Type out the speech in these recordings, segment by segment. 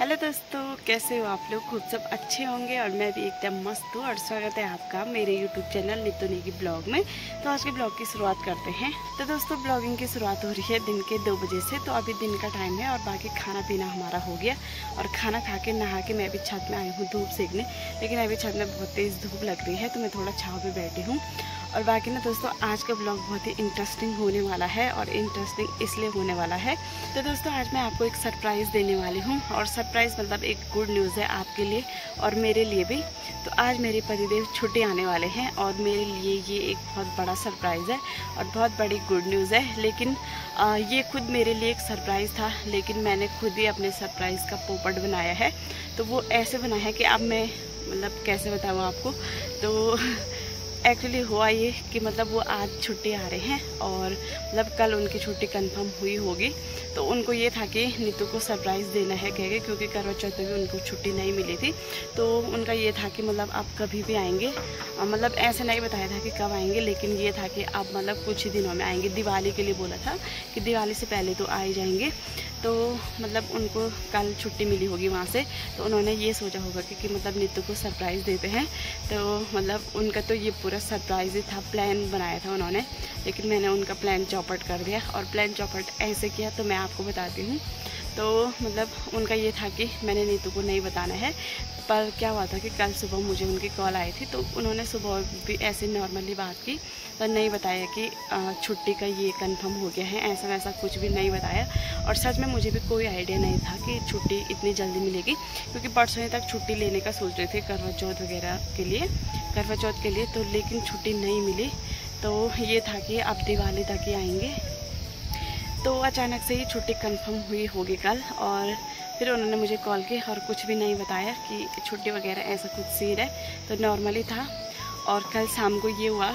Hello दोस्तों, कैसे हो आप लोग? खूब सब अच्छे होंगे और मैं भी एकदम मस्त हूँ। और स्वागत है आपका मेरे YouTube channel Neetu Negi blog में। तो आज के ब्लॉग की शुरुआत करते हैं। तो दोस्तों, ब्लॉगिंग की शुरुआत हो रही है दिन के 2 बजे से। तो अभी दिन का टाइम है और बाकी खाना पीना हमारा हो गया और खाना खा के नहा के मैं अभी छत में आई हूँ धूप सेकने। लेकिन अभी छत में बहुत तेज़ धूप लग रही है तो मैं थोड़ा छाँव पे बैठी हूँ। और बाकी ना दोस्तों, आज का ब्लॉग बहुत ही इंटरेस्टिंग होने वाला है और इंटरेस्टिंग इसलिए होने वाला है। तो दोस्तों, आज मैं आपको एक सरप्राइज़ देने वाली हूँ और सरप्राइज़ मतलब एक गुड न्यूज़ है आपके लिए और मेरे लिए भी। तो आज मेरे पतिदेव छुट्टी आने वाले हैं और मेरे लिए ये एक बहुत बड़ा सरप्राइज़ है और बहुत बड़ी गुड न्यूज़ है। लेकिन ये खुद मेरे लिए एक सरप्राइज़ था, लेकिन मैंने खुद ही अपने सरप्राइज़ का पोपट बनाया है। तो वो ऐसे बना है कि अब मैं मतलब कैसे बताऊँ आपको। तो एक्चुअली हुआ ये कि मतलब वो आज छुट्टी आ रहे हैं और मतलब कल उनकी छुट्टी कंफर्म हुई होगी। तो उनको ये था कि नीतू को सरप्राइज़ देना है कह के, क्योंकि करवा चौथ में भी उनको छुट्टी नहीं मिली थी। तो उनका ये था कि मतलब आप कभी भी आएंगे, मतलब ऐसे नहीं बताया था कि कब आएंगे, लेकिन ये था कि आप मतलब कुछ ही दिनों में आएंगे। दिवाली के लिए बोला था कि दिवाली से पहले तो आ ही जाएंगे। तो मतलब उनको कल छुट्टी मिली होगी वहाँ से। तो उन्होंने ये सोचा होगा कि मतलब नीतू को सरप्राइज़ देते हैं। तो मतलब उनका तो ये पूरा सरप्राइज़ ही था, प्लान बनाया था उन्होंने। लेकिन मैंने उनका प्लान चौपट कर दिया और प्लान चौपट ऐसे किया तो मैं आपको बताती हूँ। तो मतलब उनका ये था कि मैंने नीतू को नहीं बताना है। पर क्या हुआ था कि कल सुबह मुझे उनकी कॉल आई थी। तो उन्होंने सुबह भी ऐसे नॉर्मली बात की पर नहीं बताया कि छुट्टी का ये कंफर्म हो गया है, ऐसा वैसा कुछ भी नहीं बताया। और सच में मुझे भी कोई आइडिया नहीं था कि छुट्टी इतनी जल्दी मिलेगी, क्योंकि परसों तक छुट्टी लेने का सोच रहे थे करवा चौथ वगैरह के लिए, करवा चौथ के लिए। तो लेकिन छुट्टी नहीं मिली। तो ये था कि अब दिवाली तक ही आएंगे। तो अचानक से ही छुट्टी कंफर्म हुई होगी कल। और फिर उन्होंने मुझे कॉल की और कुछ भी नहीं बताया कि छुट्टी वगैरह ऐसा कुछ सीन है। तो नॉर्मली था। और कल शाम को ये हुआ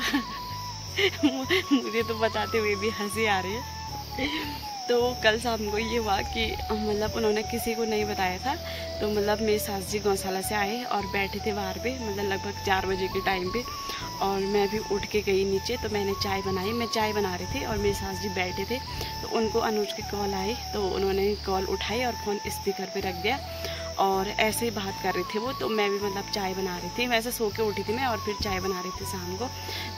मुझे तो बताते हुए भी हंसी आ रही है। तो कल शाम को ये हुआ कि मतलब उन्होंने किसी को नहीं बताया था। तो मतलब मेरे सास जी गौशाला से आए और बैठे थे बाहर पे, मतलब लगभग 4 बजे के टाइम पे। और मैं भी उठ के गई नीचे। तो मैंने चाय बनाई, मैं चाय बना रही थी और मेरे सास जी बैठे थे। तो उनको अनुज की कॉल आई तो उन्होंने कॉल उठाई और फ़ोन स्पीकर पे रख दिया और ऐसे ही बात कर रहे थे वो। तो मैं भी मतलब चाय बना रही थी, वैसे सो के उठी थी मैं और फिर चाय बना रही थी शाम को।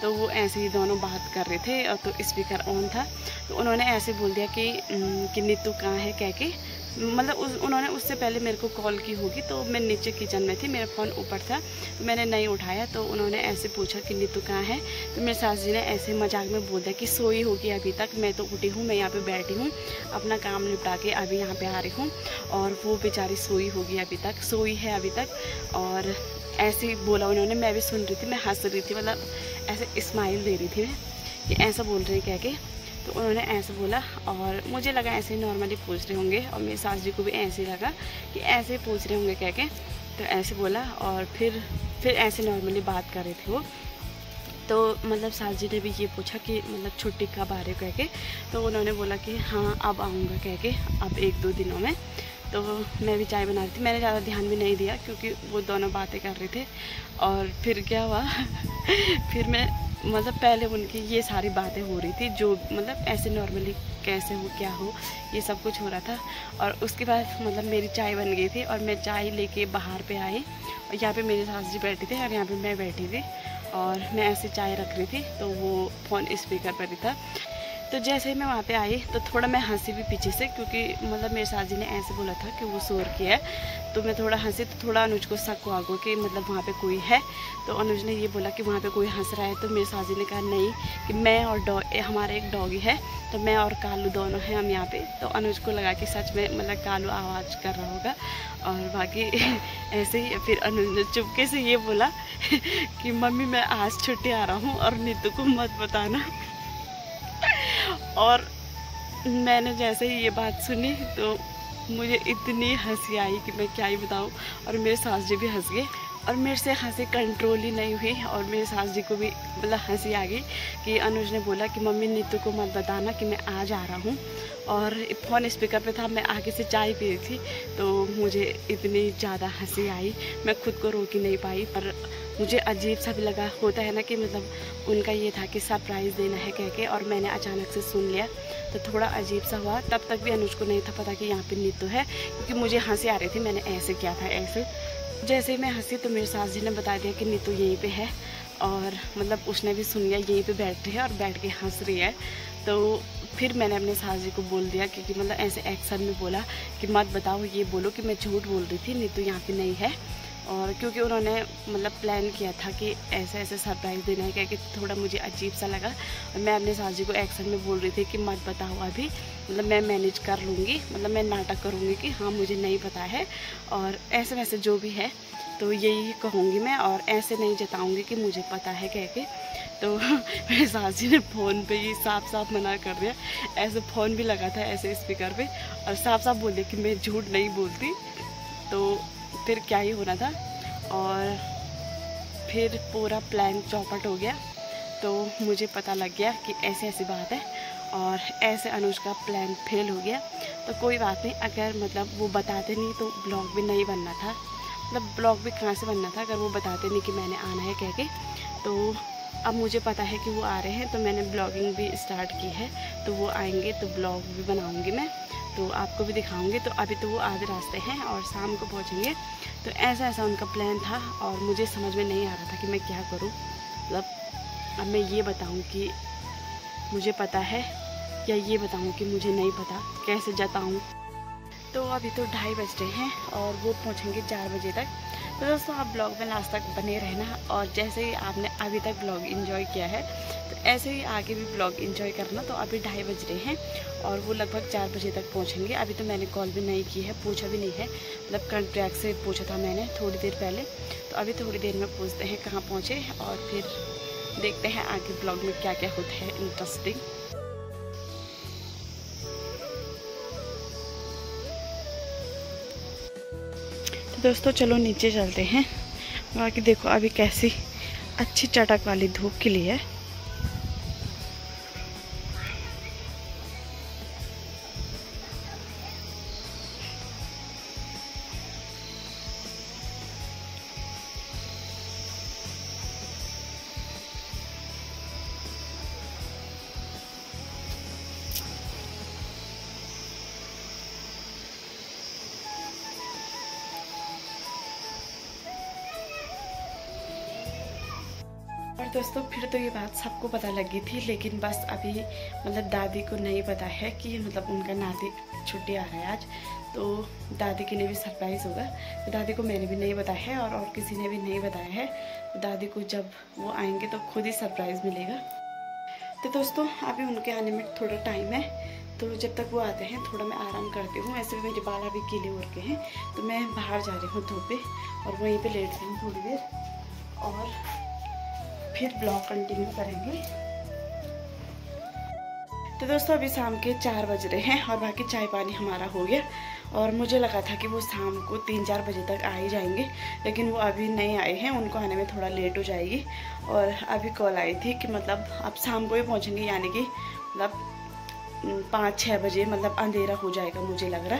तो वो ऐसे ही दोनों बात कर रहे थे और तो स्पीकर ऑन था। तो उन्होंने ऐसे बोल दिया कि नीतू कहाँ है कह के। मतलब उन्होंने उससे पहले मेरे को कॉल की होगी। तो मैं नीचे किचन में थी, मेरा फ़ोन ऊपर था तो मैंने नहीं उठाया। तो उन्होंने ऐसे पूछा कि नीतू कहाँ है। तो मेरे सास जी ने ऐसे मजाक में बोल दिया कि सोई होगी अभी तक, मैं तो उठी हूँ, मैं यहाँ पे बैठी हूँ, अपना काम निपटा के अभी यहाँ पे आ रही हूँ और वो बेचारी सोई होगी अभी तक, सोई है अभी तक। और ऐसे ही बोला उन्होंने, मैं भी सुन रही थी, मैं हंस रही थी, मतलब ऐसे स्माइल दे रही थी मैं कि ऐसा बोल रही कह के। तो उन्होंने ऐसे बोला और मुझे लगा ऐसे ही नॉर्मली पूछ रहे होंगे और मेरी सास जी को भी ऐसे ही लगा कि ऐसे ही पूछ रहे होंगे कह के। तो ऐसे बोला और फिर ऐसे नॉर्मली बात कर रहे थे वो। तो मतलब सास जी ने भी ये पूछा कि मतलब छुट्टी कब आ रहे हो कह के। तो उन्होंने बोला कि हाँ अब आऊँगा कह के, अब 1-2 दिनों में। तो मैं भी चाय बना रही थी, मैंने ज़्यादा ध्यान भी नहीं दिया क्योंकि वो दोनों बातें कर रहे थे। और फिर क्या हुआ फिर मैं मतलब पहले उनकी ये सारी बातें हो रही थी जो मतलब ऐसे नॉर्मली कैसे हो क्या हो ये सब कुछ हो रहा था। और उसके बाद मतलब मेरी चाय बन गई थी और मैं चाय लेके बाहर पे आई और यहाँ पे मेरे सास जी बैठे थे और यहाँ पे मैं बैठी थी और मैं ऐसे चाय रख रही थी। तो वो फ़ोन स्पीकर पर ही था। तो जैसे ही मैं वहाँ पे आई तो थोड़ा मैं हंसी भी पीछे से, क्योंकि मतलब मेरे सास जी ने ऐसे बोला था कि वो शोर किया है। तो मैं थोड़ा हंसी, तो थोड़ा अनुज को शक हुआ गो कि मतलब वहाँ पे कोई है। तो अनुज ने ये बोला कि वहाँ पे कोई हंस रहा है। तो मेरे सास जी ने कहा नहीं, कि मैं और हमारा एक डॉगी है, तो मैं और कालू दोनों हैं हम यहाँ पे। तो अनुज को लगा कि सच में मतलब कालू आवाज़ कर रहा होगा और बाकी ऐसे ही। फिर अनुज ने चुपके से ये बोला कि मम्मी मैं आज छुट्टी आ रहा हूँ और नीतू को मत बताना। और मैंने जैसे ही ये बात सुनी तो मुझे इतनी हंसी आई कि मैं क्या ही बताऊँ। और मेरे सास जी भी हंस गए। और मेरे से हंसी कंट्रोल ही नहीं हुई और मेरी सास जी को भी मतलब हंसी आ गई कि अनुज ने बोला कि मम्मी नीतू को मत बताना कि मैं आज आ रहा हूँ। और फ़ोन स्पीकर पे था, मैं आगे से चाय पी रही थी, तो मुझे इतनी ज़्यादा हंसी आई, मैं खुद को रोक ही नहीं पाई। पर मुझे अजीब सा भी लगा, होता है ना कि मतलब उनका ये था कि सरप्राइज़ देना है कह के, और मैंने अचानक से सुन लिया तो थोड़ा अजीब सा हुआ। तब तक भी अनुज को नहीं था पता कि यहाँ पे नीतू है, क्योंकि मुझे हंसी आ रही थी, मैंने ऐसे किया था ऐसे। जैसे ही मैं हंसी तो मेरी सास जी ने बता दिया कि नीतू यहीं पे है, और मतलब उसने भी सुन लिया यहीं पे बैठ रही है और बैठ के हंस रही है। तो फिर मैंने अपने सास जी को बोल दिया, क्योंकि मतलब ऐसे एक्शन में बोला कि मत बताओ, ये बोलो कि मैं झूठ बोल रही थी, नीतू यहाँ पे नहीं है। और क्योंकि उन्होंने मतलब प्लान किया था कि ऐसे ऐसे सरप्राइज़ देना है, क्योंकि थोड़ा मुझे अजीब सा लगा। और मैं अपने सास जी को एक्शन में बोल रही थी कि मत बताओ अभी, मतलब मैं मैनेज कर लूँगी, मतलब मैं नाटक करूँगी कि हाँ मुझे नहीं पता है, और ऐसे वैसे जो भी है तो यही कहूँगी मैं, और ऐसे नहीं जताऊँगी कि मुझे पता है कह के। तो मेरे सास जी ने फ़ोन पे ही साफ साफ मना कर दिया, ऐसे फ़ोन भी लगा था ऐसे स्पीकर पे, और साफ साफ बोले कि मैं झूठ नहीं बोलती। तो फिर क्या ही होना था, और फिर पूरा प्लान चौपट हो गया। तो मुझे पता लग गया कि ऐसी ऐसी बात है, और ऐसे अनुज का प्लान फेल हो गया। तो कोई बात नहीं, अगर मतलब वो बताते नहीं तो ब्लॉग भी नहीं बनना था, मतलब ब्लॉग भी कहाँ से बनना था अगर वो बताते नहीं कि मैंने आना है कह के। तो अब मुझे पता है कि वो आ रहे हैं, तो मैंने ब्लॉगिंग भी स्टार्ट की है, तो वो आएंगे तो ब्लॉग भी बनाऊंगी मैं, तो आपको भी दिखाऊंगी। तो अभी तो वो आधे रास्ते हैं और शाम को पहुंचेंगे। तो ऐसा ऐसा उनका प्लान था, और मुझे समझ में नहीं आ रहा था कि मैं क्या करूं। मतलब अब मैं ये बताऊं कि मुझे पता है, या ये बताऊं कि मुझे नहीं पता, कैसे जताऊं। तो अभी तो 2:30 बज रहे हैं और वो पहुंचेंगे 4 बजे तक। तो दोस्तों आप ब्लॉग में लास्ट तक बने रहना, और जैसे ही आपने अभी तक ब्लॉग एंजॉय किया है तो ऐसे ही आगे भी ब्लॉग एंजॉय करना। तो अभी 2:30 बज रहे हैं और वो लगभग 4 बजे तक पहुंचेंगे। अभी तो मैंने कॉल भी नहीं की है, पूछा भी नहीं है, मतलब कॉन्ट्रैक्ट से पूछा था मैंने थोड़ी देर पहले। तो अभी थोड़ी देर में पूछते हैं कहाँ पहुँचे, और फिर देखते हैं आगे ब्लॉग में क्या क्या होता है इंटरेस्टिंग। दोस्तों चलो नीचे चलते हैं। बाकी देखो अभी कैसी अच्छी चटक वाली धूप खिली है। और दोस्तों फिर तो ये बात सबको पता लगी थी, लेकिन बस अभी मतलब दादी को नहीं पता है कि मतलब उनका नाती छुट्टी आ रहा है आज। तो दादी के लिए भी सरप्राइज़ होगा। तो दादी को मैंने भी नहीं बताया है, और किसी ने भी नहीं बताया है। तो दादी को जब वो आएंगे तो खुद ही सरप्राइज़ मिलेगा। तो दोस्तों अभी उनके आने में थोड़ा टाइम है, तो जब तक वो आते हैं थोड़ा मैं आराम करती हूँ। ऐसे भी मेरे बाल अभी गीले हो रखे हैं, तो मैं बाहर जा रही हूँ धूप पे, और वहीं पे लेट रही हूँ थोड़ी देर, और फिर ब्लॉग कंटिन्यू करेंगे। तो दोस्तों अभी शाम के 4 बज रहे हैं और बाकी चाय पानी हमारा हो गया। और मुझे लगा था कि वो शाम को 3-4 बजे तक आ ही जाएंगे, लेकिन वो अभी नहीं आए हैं, उनको आने में थोड़ा लेट हो जाएगी। और अभी कॉल आई थी कि मतलब अब शाम को ही पहुँचेंगे, यानी कि मतलब 5-6 बजे, मतलब अंधेरा हो जाएगा मुझे लग रहा,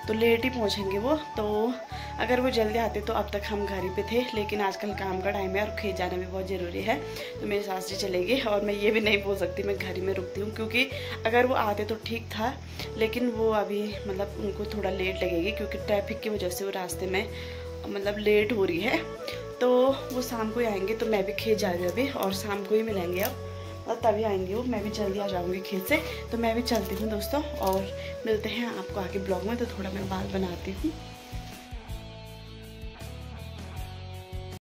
तो लेट ही पहुँचेंगे वो। तो अगर वो जल्दी आते तो अब तक हम घर ही पे थे, लेकिन आजकल काम का टाइम है और खेत जाना भी बहुत ज़रूरी है। तो मेरे सास जी चले गए, और मैं ये भी नहीं बोल सकती मैं घर ही में रुकती हूँ, क्योंकि अगर वो आते तो ठीक था, लेकिन वो अभी मतलब उनको थोड़ा लेट लगेगी, क्योंकि ट्रैफिक की वजह से वो रास्ते में मतलब लेट हो रही है। तो वो शाम को ही आएंगे, तो मैं भी खेत जा रही हूँ अभी, और शाम को ही मिलेंगे अब, और तभी आएंगे वो। मैं भी जल्दी आ जाऊंगी खेत से, तो मैं भी चलती हूँ दोस्तों, और मिलते हैं आपको आगे ब्लॉग में। तो थोड़ा मैं बाल बनाती हूँ।